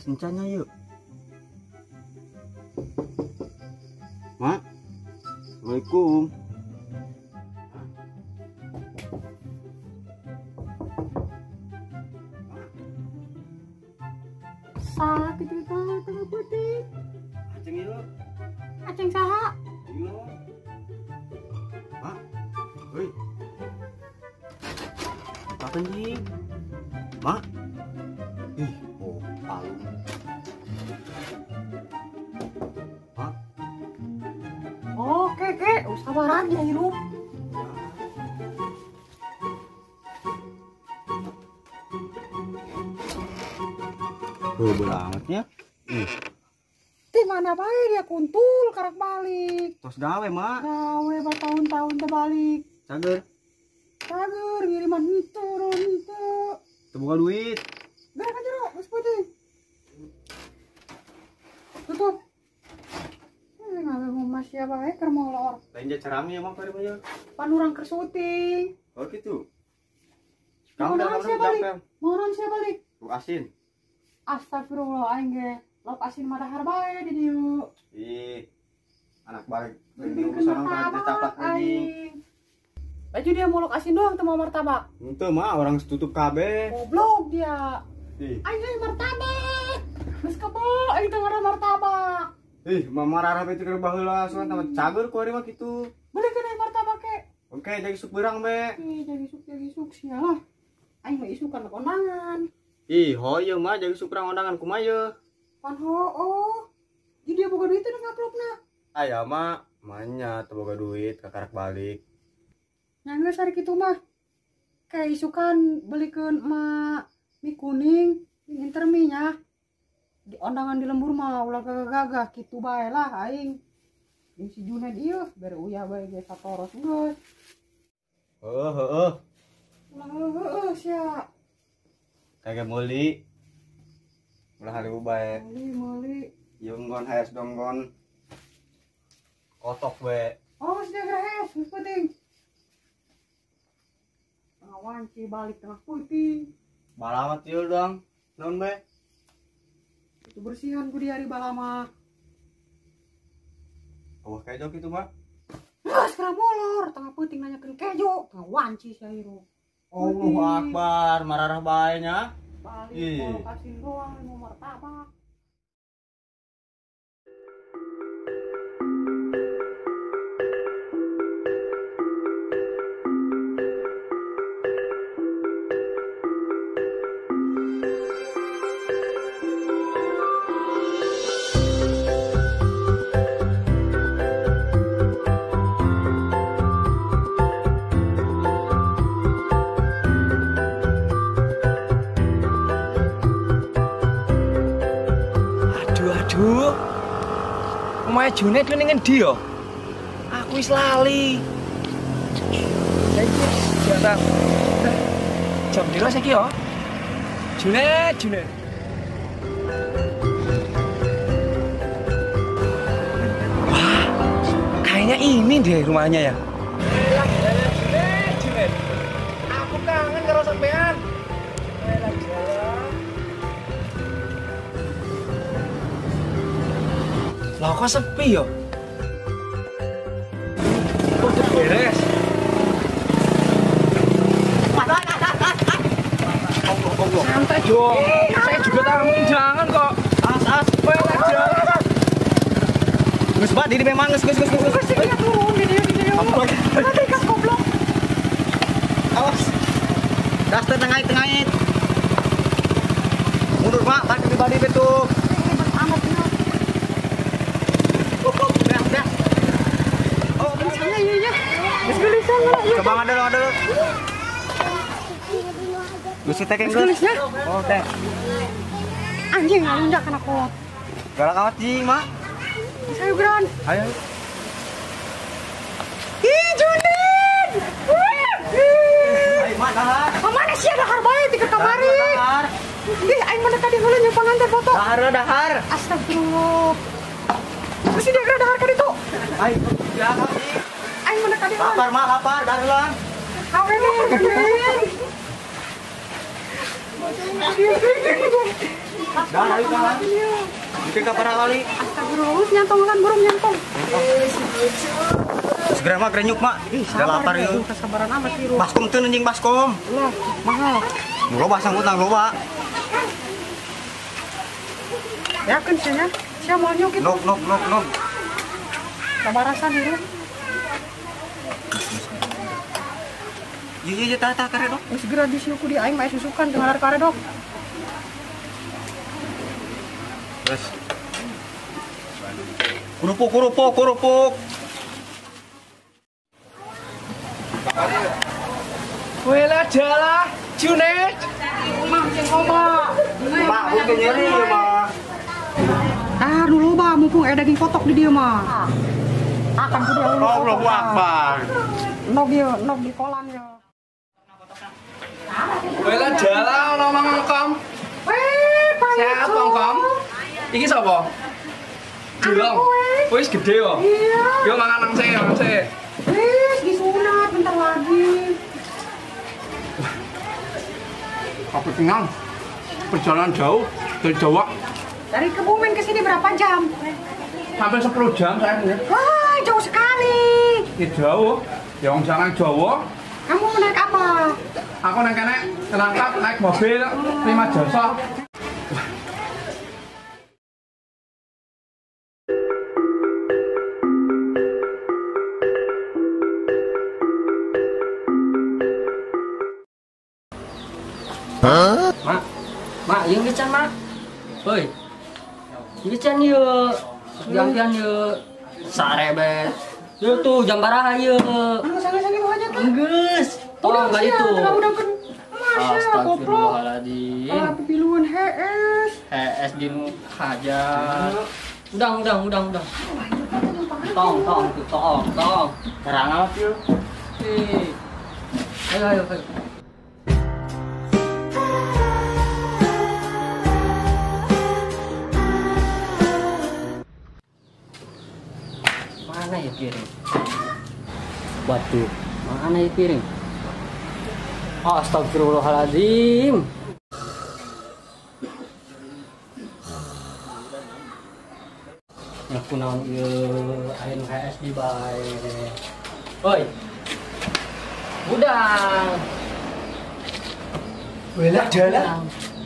Sencanya yuk. Mak. Assalamualaikum. Sakit itu tengah putih. Aceng yuk. Aceng saha? Yuk. Mak. Hei. Apa kencing? Mak. Ih, oh, palu. Mak. Oke, sabaran ya hirup. Beramatnya. Di mana bae dia kuntul karak balik. Tos gawe, Mak. Gawe bertahun-tahun terbalik. Cager. Cager ngiriman turun itu. Terbuka duit. Berak aja lo, Mas Putih. Tutup. Ngawe mas ya bae keur molor. Lain aja cerami ya, Mak, pada Panurang keur syuting. Oh gitu. Kamu udah balik. Moron sia balik. Lu asin. Astagfirullah aing ge. Lop asin mah dahar bae di dieu. Ih. Anak balik. Mending Ini urusan martabak orang caplak anjing. aing. Baju dia molok asin doang teu mau martabak. Henteu mah orang tutup kabeh. Goblok dia. Ih. Aing ge martabak. Geus kebo aing teu ngara martabak. Ih, mama rara beti keur baheula soalna tambah cager ku ari mah kitu. Beli aing martabak ke. Oke, jadi suk beurang be. Ih, jadi suk sialah. Aing mah isukan kondangan. Ih, hoyeu mah jadi suk urang undangan kumaha ye. Pan hoo. Jadi dia boga duit teh ngaplokna. Aya mah manya teu boga duit kakarak balik. Nah, geus ari kitu mah. Kayak isukan belikeun emak mie kuning, intermi nya. Di undangan di lembur mah ulah gagah kitu bae lah aing. Jeung si Junaid ieu bere uyah bae ge satoros geus. Heueuh. Ulah heueuh sia. Kagak meuli. Ulah hari bae. Meuli. Yunggon hayas donggon. Kotok we. Oh, sudah geus geus penting. Wanci balik tengah putih. Balamat ieu dong. Naon be? Itu bersihan ku di hari balama. Awah kejo kitu mah. Geus kera molor tengah putih nanyakeun kejo, tengah wanci sia hirup. Allahu Akbar, mararah bae nya. Balik mau kasih doang mau martabak. Aduh, omahe Junaid ku ning endi yo? Aku wis lali. Saiki jam jam piro saiki yo? Junaid. Wah, kayaknya ini deh rumahnya ya. Junaid. Aku kangen karo sampean. Lah kok sepi yo? Kok udah beres? Santai dong. Saya juga tamu jangan kok. As. Gus Pak, diri memang gus. Dia turun di dia. Nanti kas goblok. Awas. Daster tengait. Mundur Pak, tak pribadi betul. Amat benar. Oh, Misalnya iya. Gelisah lah. coba ngadel. Gusti tekeng geus. Oh, teh. Anjing ngalunjak kena kolot. Galak amat jing, Mak. Sayuran. Ayo. Ih, Junaid. Ayo, Mak, dahar. Mana sih dahar bae di kamari. Dahar. Ih, aing mana tadi heula nyumpang nganter foto. Dahar. Astagfirullah. Mesti dia gerak dahar ka ditu. Ayo, ya, Mak. Aing mana tadi heula. Lapar, Mak, lapar. Dahar lah. Awe nih, Junaid. Dah, ayo kalah. Bikin kabar kali. Astagfirullah, nyantong kan burung nyantong. Segera mah grenyuk mak. Sudah lapar yuk. Kesabaran amat sih, Ru. Baskom tuh anjing baskom. Lah, mahal. Loba sangkut nang loba. Yakin sih ya? Saya mau nyok itu. Nok. Sabarasan itu. Iya tata kare dok. Wis segera disiuku di aing mah susukan teu ngalar kare dok. Terus. Kurupuk. Wela jala, Junet. Mah ceng koma. Mak, bukan nyeri mak. Ah, dulu bah mumpung ada daging kotok di dia mah. Akan ku dia Allahu Akbar. Nog di kolam ya. Wela jala ono mangkom. Sehat mangkom. Iki sapa? Dilong. Wis gede kok. Iya. Yo mangan nang se. Wis disunat bentar lagi. Aku kenyang. Perjalanan jauh dari Jawa Dari Kebumen ke sini berapa jam? sampai 10 jam saya ya. Wah, jauh sekali. Ya jauh. Ya wong sanang Jawa. Kamu mau naik apa? Aku nang kene nangkap naik mobil 5 jasa. Mak, yung bican mak. Hoi. Bican ye. Jampian ye. Sarebet. Yo tuh jam baraha ye. Anu sange-sange mau aja tuh. Enggeus. Tolong kali siap, tuh. udah kan. Masa goblok. Astagfirullahaladzim. Ah, pipiluan HS. HS dinu hajar. Udang. Tong. Terang amat yuk. Ayo. Mana ya piring? Waduh, mana ya piring? Astagfirullahaladzim. Aku naon ieu ayeuna HS di bae. Oi. Udang. Wela jala.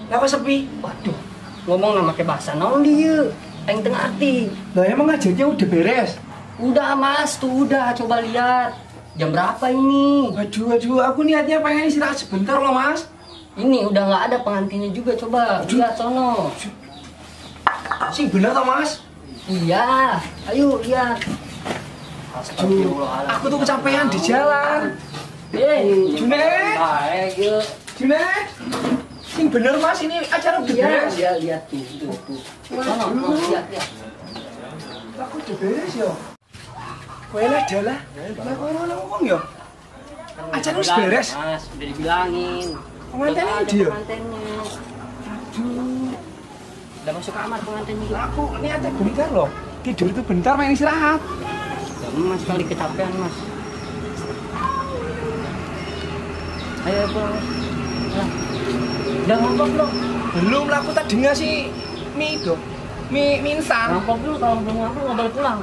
Lapa sepi. Waduh, ngomong nama pakai bahasa naon dieu? Aing teu ngarti. Lah emang ngajarnya udah beres. Udah Mas, tuh udah coba lihat. Jam berapa ini? Waduh, aku niatnya pengen istirahat sebentar loh mas. Ini udah nggak ada pengantinnya juga, coba lihat sono. Sing bener toh mas? Iya, ayo lihat. Aku tuh kecapean di jalan. Junet. Baik, yuk. Junet. Sing bener mas, ini acara udah Iya, beres. lihat tuh. Sono, lihat. Aku udah beres ya. Wela jala. Lah kok ora ngomong ya? Acara wis beres. Mas, udah dibilangin. Pengantinnya Udah ada dia? pengantinnya. Udah masuk kamar pengantinnya juga. Aku niatnya bentar loh. Tidur tuh bentar main istirahat. Ya, Mas kali kecapean Mas. Ayo pulang. Nah. Udah ngomong belum? Belum lah, aku tadi ngasih mie itu. Mie instan. Ngomong dulu, kalau belum ngomong nggak boleh pulang.